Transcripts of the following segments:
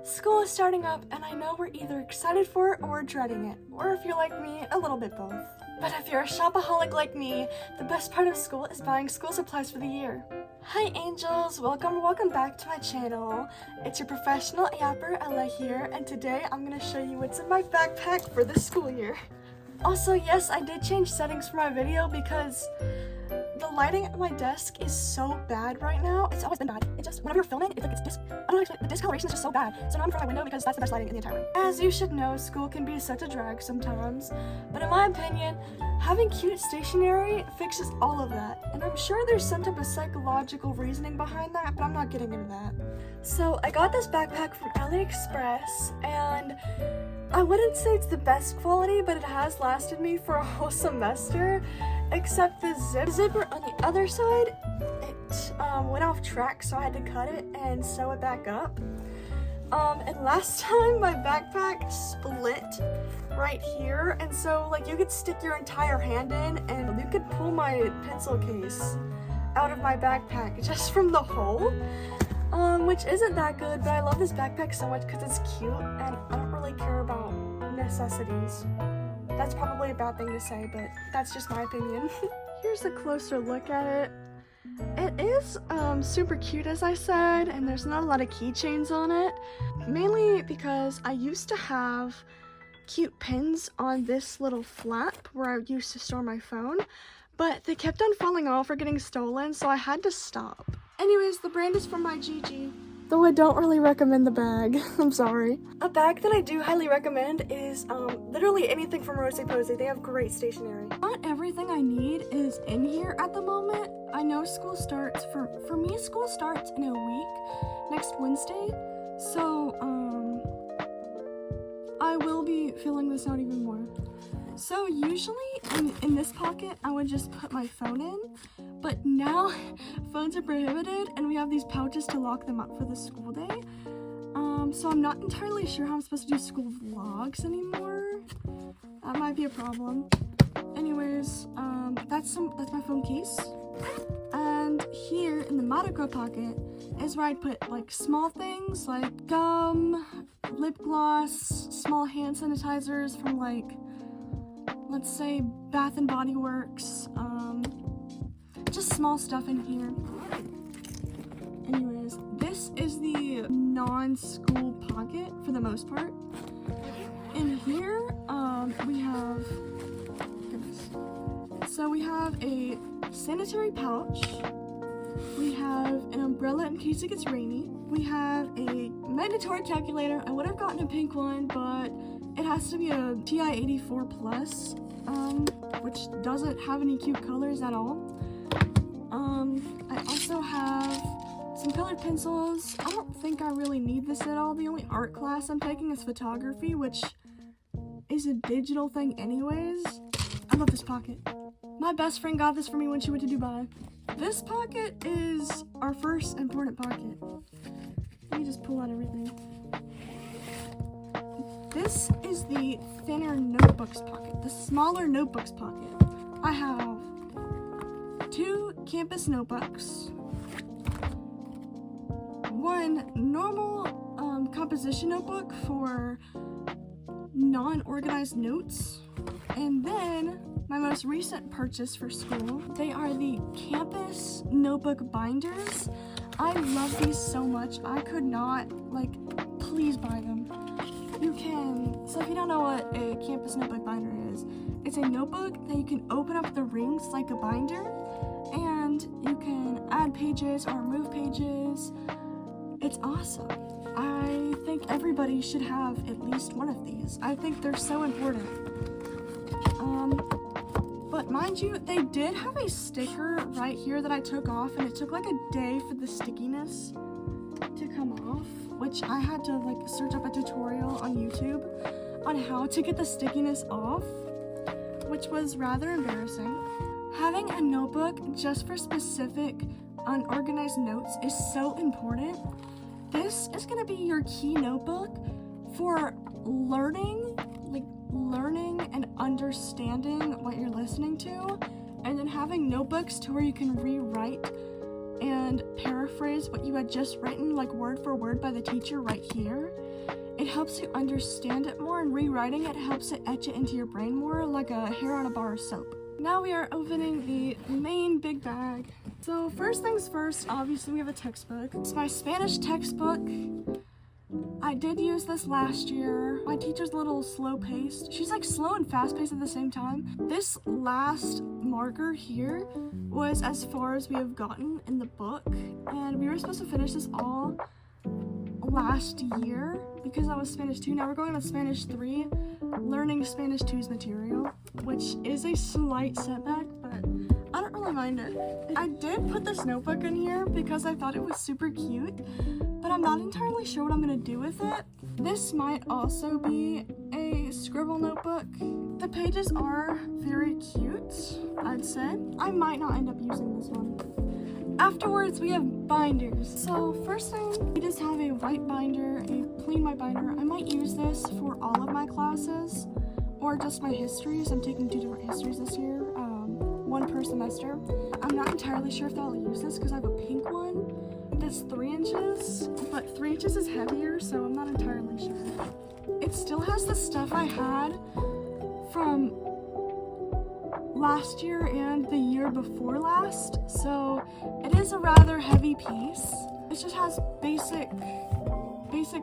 School is starting up, and I know we're either excited for it or we're dreading it, or if you're like me, a little bit both. But if you're a shopaholic like me, the best part of school is buying school supplies for the year. Hi angels, welcome back to my channel. It's your professional yapper Ella here, and today I'm gonna show you what's in my backpack for the school year. Also, yes, I did change settings for my video because the lighting at my desk is so bad right now. It's always been bad. It just, whenever you're filming, it's like I don't know, the discoloration is just so bad. So now I'm from my window because that's the best lighting in the entire room. As you should know, school can be such a drag sometimes, but in my opinion, having cute stationery fixes all of that. And I'm sure there's some type of psychological reasoning behind that, but I'm not getting into that. So I got this backpack from AliExpress, and I wouldn't say it's the best quality, but it has lasted me for a whole semester. Except the zipper on the other side, it went off track, so I had to cut it and sew it back up. And last time my backpack split right here, and so like you could stick your entire hand in and you could pull my pencil case out of my backpack just from the hole, which isn't that good, but I love this backpack so much because it's cute and I don't really care about necessities. That's probably a bad thing to say, but that's just my opinion. Here's a closer look at it. It is super cute, as I said, and there's not a lot of keychains on it. Mainly because I used to have cute pins on this little flap where I used to store my phone, but they kept on falling off or getting stolen, so I had to stop. Anyways, the brand is from my GG. Though I don't really recommend the bag. I'm sorry. A bag that I do highly recommend is literally anything from Rose Posay. They have great stationery. Not everything I need is in here at the moment. I know school starts, for me school starts in a week, next Wednesday. So I will be filling this out even more. So usually in this pocket I would just put my phone in, but now phones are prohibited and we have these pouches to lock them up for the school day. So I'm not entirely sure how I'm supposed to do school vlogs anymore. That might be a problem. Anyways, that's my phone case. And here in the Mariko pocket is where I'd put like small things like gum, lip gloss, small hand sanitizers from like, let's say Bath and Body Works, just small stuff in here. Anyways, this is the non-school pocket for the most part. In here, we have, so we have a sanitary pouch, we have an umbrella in case it gets rainy, we have a mandatory calculator. I would have gotten a pink one, but it has to be a TI-84 Plus, which doesn't have any cute colors at all. I also have some colored pencils. I don't think I really need this at all. The only art class I'm taking is photography, which is a digital thing anyways. I love this pocket. My best friend got this for me when she went to Dubai. This pocket is our first important pocket. Let me just pull out everything. This is the thinner notebooks pocket, the smaller notebooks pocket. I have 2 campus notebooks, 1 normal composition notebook for non-organized notes, and then my most recent purchase for school. They are the campus notebook binders. I love these so much. I could not, please buy them. You can, so if you don't know what a campus notebook binder is, it's a notebook that you can open up the rings like a binder, and you can add pages or remove pages. It's awesome. I think everybody should have at least one of these. I think they're so important. But mind you, they did have a sticker right here that I took off, and it took like a day for the stickiness to come off, which I had to search up a tutorial on YouTube on how to get the stickiness off, which was rather embarrassing. Having a notebook just for specific unorganized notes is so important. This is going to be your key notebook for learning and understanding what you're listening to, and then having notebooks to where you can rewrite and paraphrase what you had just written, like word for word by the teacher right here. It helps you understand it more, and rewriting it helps it etch it into your brain more, like a hair on a bar of soap. Now we are opening the main big bag. So first things first, obviously we have a textbook. It's my Spanish textbook. I did use this last year. My teacher's a little slow-paced. She's like slow and fast-paced at the same time. This last marker here was as far as we have gotten in the book, and we were supposed to finish this all last year because that was Spanish 2. Now we're going on Spanish 3, learning Spanish 2's material, which is a slight setback, but I don't really mind it. I did put this notebook in here because I thought it was super cute, but I'm not entirely sure what I'm gonna do with it. This might also be a scribble notebook. The pages are very cute, I'd say. I might not end up using this one. Afterwards, we have binders. So first thing, we just have a white binder, a plain white binder. I might use this for all of my classes, or just my histories. I'm taking 2 different histories this year, 1 per semester. I'm not entirely sure if I'll use this because I have a pink one that's 3 inches, but 3 inches is heavier, so I'm not entirely sure. It still has the stuff I had from last year and the year before last, so it is a rather heavy piece. It just has basic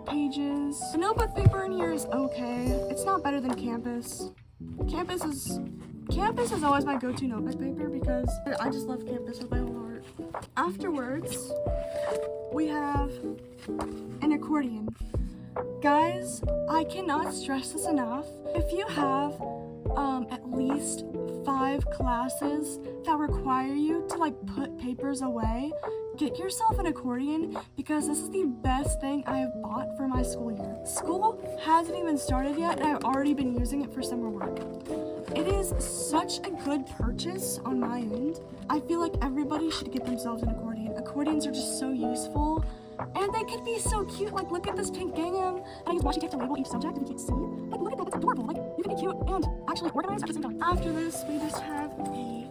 pages. The notebook paper in here is okay. It's not better than Campus. Campus is always my go-to notebook paper because I just love Campus with my whole heart. Afterwards, we have an accordion. Guys, I cannot stress this enough. If you have at least 5 classes that require you to like put papers away, get yourself an accordion because this is the best thing I have bought for my school year. School hasn't even started yet and I've already been using it for summer work. It is such a good purchase on my end. I feel like everybody should get themselves an accordion. Accordions are just so useful. And they could be so cute. Like, look at this pink gingham. And I use washi tape to label each subject if you can't see. Like, look at that. That's adorable. Like, you can be cute and actually organized at the same time. After this, we just have a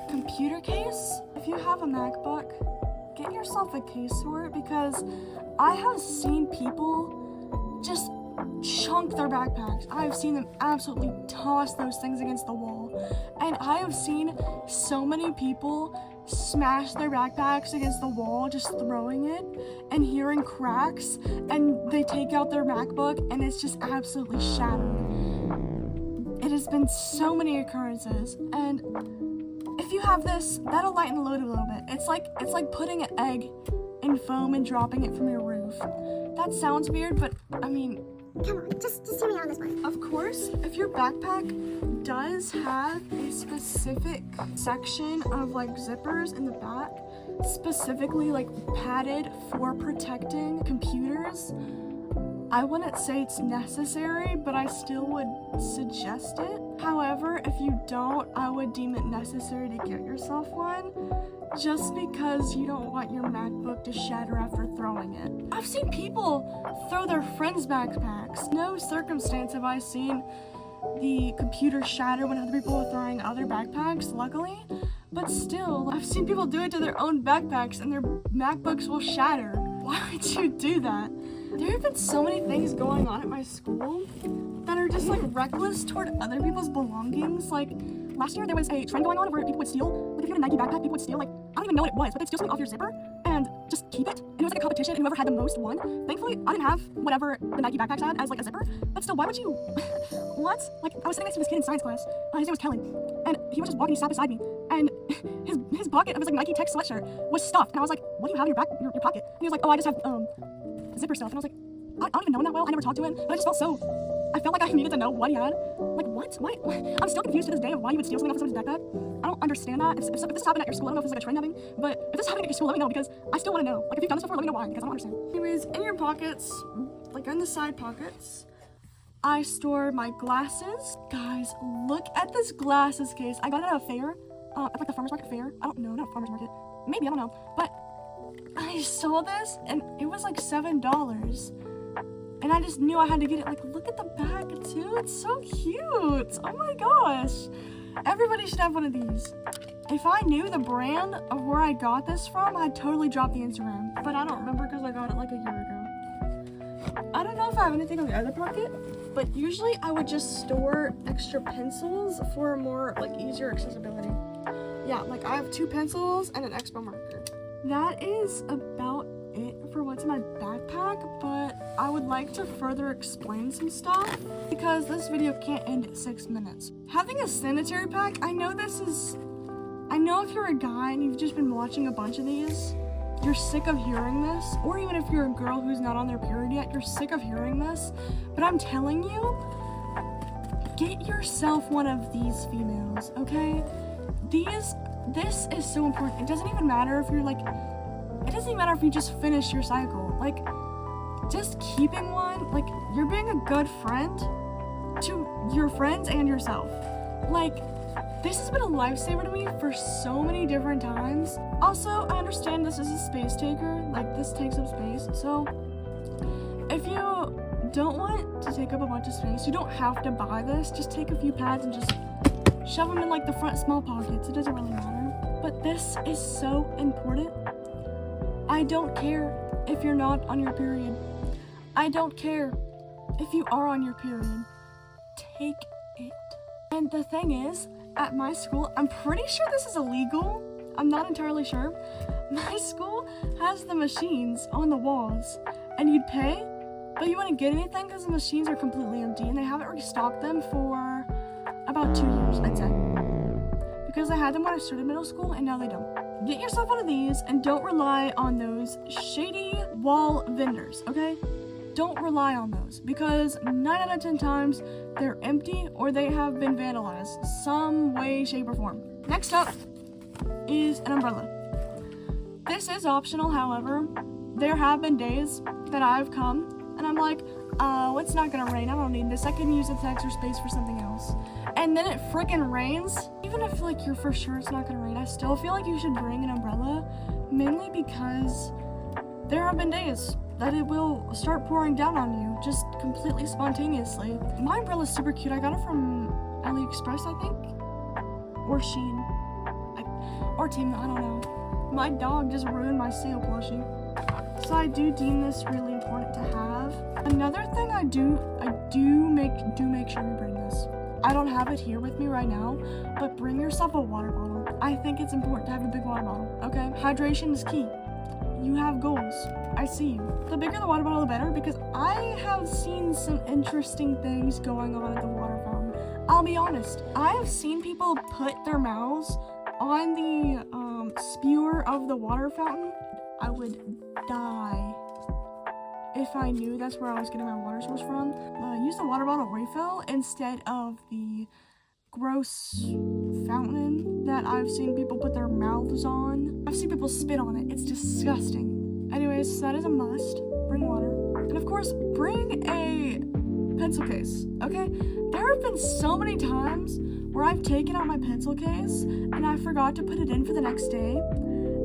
computer case. If you have a MacBook, get yourself a case for it because I have seen people just chunk their backpacks. I have seen them absolutely toss those things against the wall. And I have seen so many people smash their backpacks against the wall, just throwing it and hearing cracks, and they take out their MacBook and it's just absolutely shattered. It has been so many occurrences, and if you have this, that'll lighten the load a little bit. It's like putting an egg in foam and dropping it from your roof. That sounds weird, but I mean, come on, just hear me out on this one. of course, if your backpack does have a specific section of like zippers in the back, specifically like padded for protecting computers, I wouldn't say it's necessary, but I still would suggest it. However, if you don't, I would deem it necessary to get yourself one, just because you don't want your MacBook to shatter after throwing it. I've seen people throw their friends' backpacks. No circumstance have I seen the computer shatter when other people were throwing other backpacks, luckily. But still, I've seen people do it to their own backpacks and their MacBooks will shatter. Why would you do that? There have been so many things going on at my school that are just like reckless toward other people's belongings. Like last year there was a trend going on where people would steal, like if you had a Nike backpack, people would steal, like, I don't even know what it was, but they'd steal something off your zipper and just keep it. And it was like a competition and whoever had the most won. Thankfully, I didn't have whatever the Nike backpacks had as like a zipper, but still, why would you, what? Like, I was sitting next to this kid in science class, his name was Kelly, and he was just walking, he sat beside me, and his pocket of his like Nike Tech sweatshirt was stuffed, and I was like, what do you have in your pocket? And he was like, oh, I just have, zipper stuff, and I was like, I don't even know him that well, I never talked to him, but I just I felt like I needed to know what he had. Like, what? Why? I'm still confused to this day of why you would steal something off of somebody's backpack. I don't understand that. If this happened at your school, I don't know if it's like a trend thing, but if this happened at your school, let me know, because I still want to know. Like, if you've done this before, let me know why, because I don't understand. Anyways, in your pockets, like in the side pockets, I store my glasses. Guys, look at this glasses case. I got it at a fair, at like the farmer's market fair. I don't know, not a farmer's market. Maybe, I don't know. But I saw this, and it was like $7. And I just knew I had to get it. Like, look at the bag too. It's so cute. Oh my gosh. Everybody should have one of these. If I knew the brand of where I got this from, I'd totally drop the Instagram. But I don't remember because I got it like a year ago. I don't know if I have anything on the other pocket, but usually I would just store extra pencils for more like easier accessibility. Yeah, like I have 2 pencils and an expo marker. That is about it for what's in my backpack, but I would like to further explain some stuff because this video can't end at 6 minutes. Having a sanitary pack, I know if you're a guy and you've just been watching a bunch of these, you're sick of hearing this, or even if you're a girl who's not on their period yet, you're sick of hearing this, but I'm telling you, get yourself one of these females, okay? This is so important. It doesn't even matter if you're like, it doesn't even matter if you just finish your cycle. Like, just keeping one, like, you're being a good friend to your friends and yourself. Like, this has been a lifesaver to me for so many different times. Also, I understand this is a space taker, like, this takes up space, so if you don't want to take up a bunch of space, you don't have to buy this. Just take a few pads and just shove them in, like, the front small pockets. It doesn't really matter. But this is so important. I don't care if you're not on your period. I don't care if you are on your period. Take it. And the thing is, at my school, I'm pretty sure this is illegal. I'm not entirely sure. My school has the machines on the walls, and you'd pay, but you wouldn't get anything because the machines are completely empty, and they haven't restocked them for about 2 years, I'd say. Because I had them when I started middle school, and now they don't. Get yourself one of these, and don't rely on those shady wall vendors, okay? Don't rely on those, because 9 out of 10 times, they're empty or they have been vandalized some way, shape, or form. Next up is an umbrella. This is optional, however. There have been days that I've come, and I'm like, oh, it's not gonna rain, I don't need this, I can use this extra space for something else. And then it frickin' rains. Even if like you're for sure it's not gonna rain, I still feel like you should bring an umbrella, mainly because there have been days that it will start pouring down on you, just completely spontaneously. My umbrella's super cute. I got it from AliExpress, I think, or Shein, or Temu, I don't know. My dog just ruined my sale plushie. So I do deem this really important to have. Another thing I do make sure you bring this. I don't have it here with me right now, but bring yourself a water bottle. I think it's important to have a big water bottle, okay? Hydration is key. You have goals. I see you. The bigger the water bottle, the better, because I have seen some interesting things going on at the water fountain. I'll be honest. I have seen people put their mouths on the spewer of the water fountain. I would die if I knew that's where I was getting my water source from. Use the water bottle refill instead of the gross fountain that I've seen people put their mouths on. I've seen people spit on it. It's disgusting. Anyways, that is a must. Bring water. And of course, bring a pencil case, okay? There have been so many times where I've taken out my pencil case and I forgot to put it in for the next day.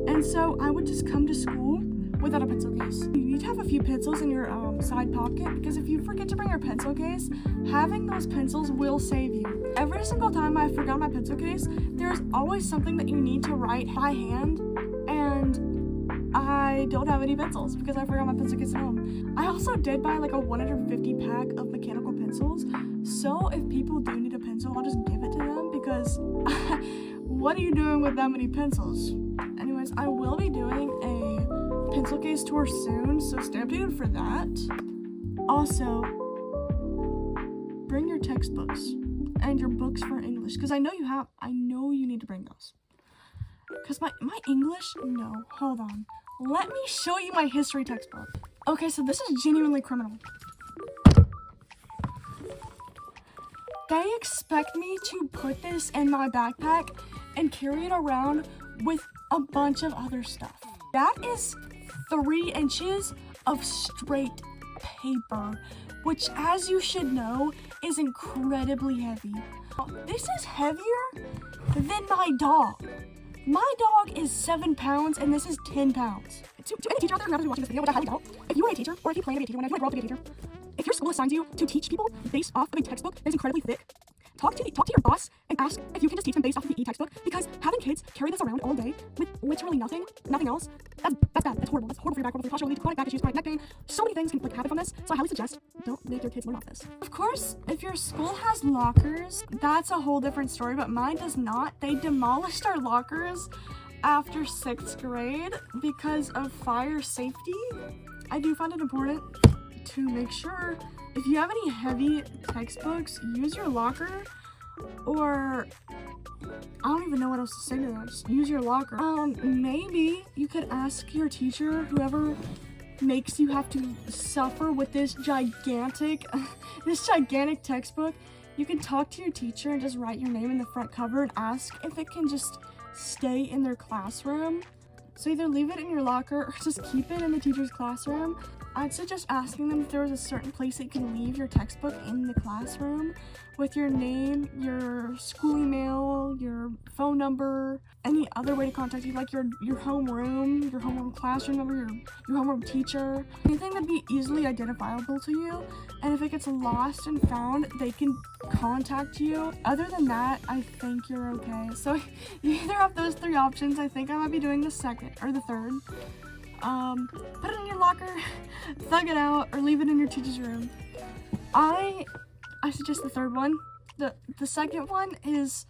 And so I would just come to school without a pencil case. You need to have a few pencils in your side pocket, because if you forget to bring your pencil case, having those pencils will save you. Every single time I forgot my pencil case, there's always something that you need to write by hand, and I don't have any pencils because I forgot my pencil case at home. I also did buy like a 150 pack of mechanical pencils, so if people do need a pencil, I'll just give it to them, because what are you doing with that many pencils? Anyways, I will be doing a pencil case tour soon, so stay updated for that. Also, bring your textbooks and your books for English, because I know you need to bring those. Because my English, no, hold on. Let me show you my history textbook. Okay, so this is genuinely criminal. They expect me to put this in my backpack and carry it around with a bunch of other stuff. That is 3 inches of straight paper, which, as you should know, is incredibly heavy. This is heavier than my dog. My dog is 7 pounds and this is 10 pounds. To any teacher out there who happens to be watching this video, which I highly doubt, if you are a teacher, or if you plan to be a teacher, when I feel like we're all to be a teacher, if your school assigns you to teach people based off of a textbook that is incredibly thick, talk to your boss and ask if you can just teach them based off of the e-textbook, because having kids carry this around all day with literally nothing else, that's bad. That's horrible. That's horrible for your back, horrible for your posture, lead to chronic back issues, chronic neck pain. So many things can happen from this. So I highly suggest don't make your kids learn off this. Of course, if your school has lockers, that's a whole different story, but mine does not. They demolished our lockers after 6th grade because of fire safety. I do find it important to make sure if you have any heavy textbooks, use your locker, or I don't even know what else to say to that. Just use your locker. Maybe you could ask your teacher, whoever makes you have to suffer with this gigantic textbook. You can talk to your teacher and just write your name in the front cover and ask if it can just stay in their classroom. So either leave it in your locker or just keep it in the teacher's classroom. I'd suggest asking them if there was a certain place that you can leave your textbook in the classroom with your name, your school email, your phone number, any other way to contact you, like your homeroom classroom number, your homeroom teacher, anything that'd be easily identifiable to you. And if it gets lost and found, they can contact you. Other than that, I think you're okay. So you either have those 3 options. I think I might be doing the second or the third. Put it in your locker, thug it out, or leave it in your teacher's room. I suggest the third one. The second one is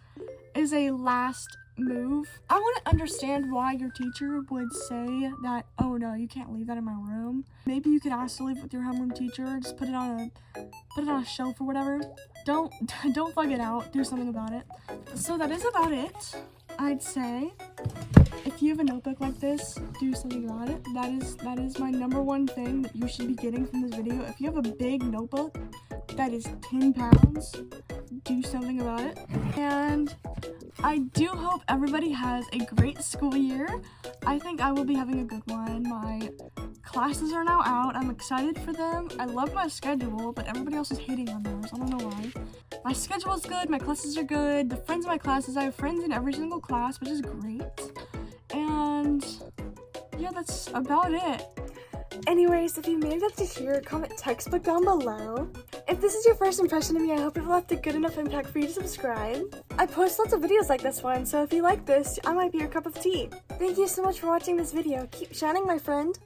a last move. I want to understand why your teacher would say that, oh no, you can't leave that in my room. Maybe you could ask to leave it with your homeroom teacher, just put it on a shelf or whatever. Don't thug it out, do something about it. So that is about it, I'd say. If you have a notebook like this, do something about it. That is my number one thing that you should be getting from this video. If you have a big notebook that is 10 pounds, do something about it. And I do hope everybody has a great school year. I think I will be having a good one. My classes are now out. I'm excited for them. I love my schedule, but everybody else is hating on theirs. I don't know why. My schedule is good. My classes are good. The friends in my classes, I have friends in every single class, which is great. And yeah, that's about it. Anyways, if you made it up to here, comment textbook down below. If this is your first impression of me, I hope it left a good enough impact for you to subscribe. I post lots of videos like this one, so if you like this, I might be your cup of tea. Thank you so much for watching this video. Keep shining, my friend.